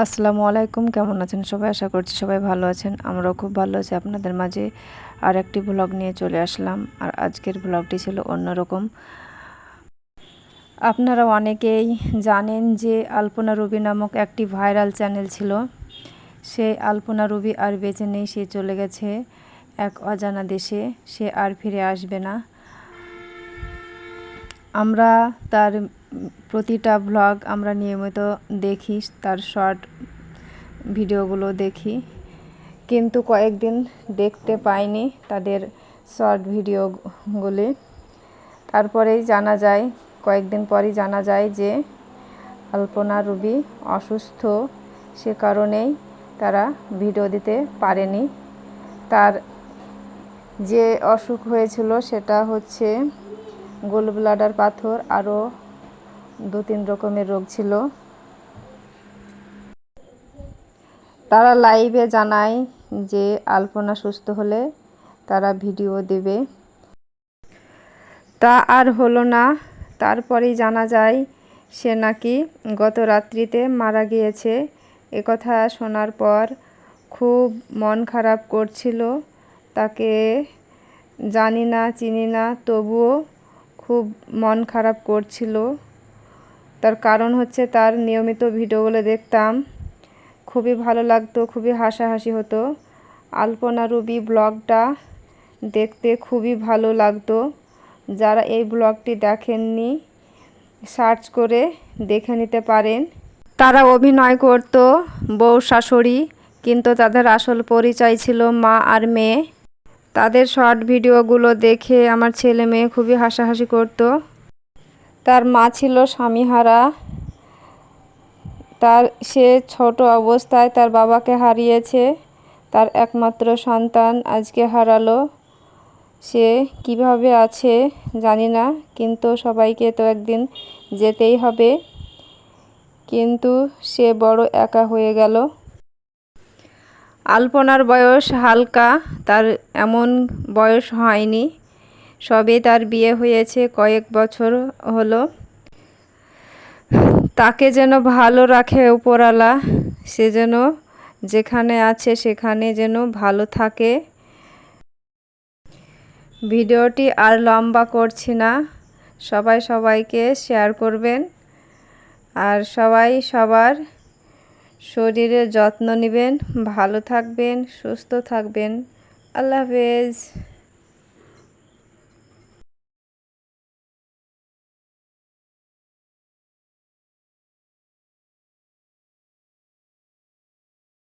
আসসালামু আলাইকুম, কেমন আছেন সবাই? আশা করছি সবাই ভালো আছেন। আমরাও খুব ভালো আছি। আপনাদের মাঝে আর একটি ব্লগ নিয়ে চলে আসলাম। আর আজকের ব্লগটি ছিল অন্যরকম। আপনারা অনেকেই জানেন যে আলপনা রুবি নামক একটি ভাইরাল চ্যানেল ছিল। সেই আলপনা রুবি আর বেঁচে নেই, সে চলে গেছে এক অজানা দেশে। সে আর ফিরে আসবে না। আমরা তার প্রতিটা ব্লগ আমরা নিয়মিত দেখি, তার শর্ট ভিডিওগুলো দেখি, কিন্তু কয়েকদিন দেখতে পাইনি তাদের শর্ট ভিডিওগুলি। তারপরেই জানা যায়, কয়েকদিন পরই জানা যায় যে আলপনা রুবি অসুস্থ, সে কারণেই তারা ভিডিও দিতে পারেনি। তার যে অসুখ হয়েছিল সেটা হচ্ছে গোল ব্লাডার পাথর, আরও 2-3 রকমের রোগ ছিল। তারা লাইভে জানায় যে আলপনা সুস্থ হলে তারা ভিডিও দেবে। তা আর হলো না। তারপরেই জানা যায় সে নাকি গত রাত্রিতে মারা গিয়েছে। একথা শোনার পর খুব মন খারাপ করছিল। তাকে জানি না, চিনি না, তবুও খুব মন খারাপ করছিল। তার কারণ হচ্ছে তার নিয়মিত ভিডিওগুলো দেখতাম, খুবই ভালো লাগতো, খুবই হাসাহাসি হতো। আলপনা রুবি ব্লগটা দেখতে খুবই ভালো লাগতো। যারা এই ব্লগটি দেখেননি, সার্চ করে দেখে নিতে পারেন। তারা অভিনয় করত বউ শাশুড়ি, কিন্তু তাদের আসল পরিচয় ছিল মা আর মেয়ে। তাদের শর্ট ভিডিওগুলো দেখে আমার ছেলে মেয়ে খুবই হাসাহাসি করত। তার মা ছিল স্বামীহারা। সে ছোট অবস্থায় তার বাবাকে হারিয়েছে। তার একমাত্র সন্তান আজকে হারালো। সে কিভাবে আছে জানি না, কিন্তু সবাইকে তো একদিন যেতেই হবে। কিন্তু সে বড় একা হয়ে গেল। আলপনার বয়স হালকা, তার এমন বয়স হয়নি, সবে তার বিয়ে হয়েছে, কয়েক বছর হলো। তাকে যেন ভালো রাখে উপরওয়ালা, সে যেন যেখানে আছে সেখানে যেন ভালো থাকে। ভিডিওটি আর লম্বা করছি না, সবাই সবাইকে শেয়ার করবেন। আর সবাই সবার শরীরের যত্ন নেবেন, ভালো থাকবেন, সুস্থ থাকবেন। আল্লাহ হাফেজ।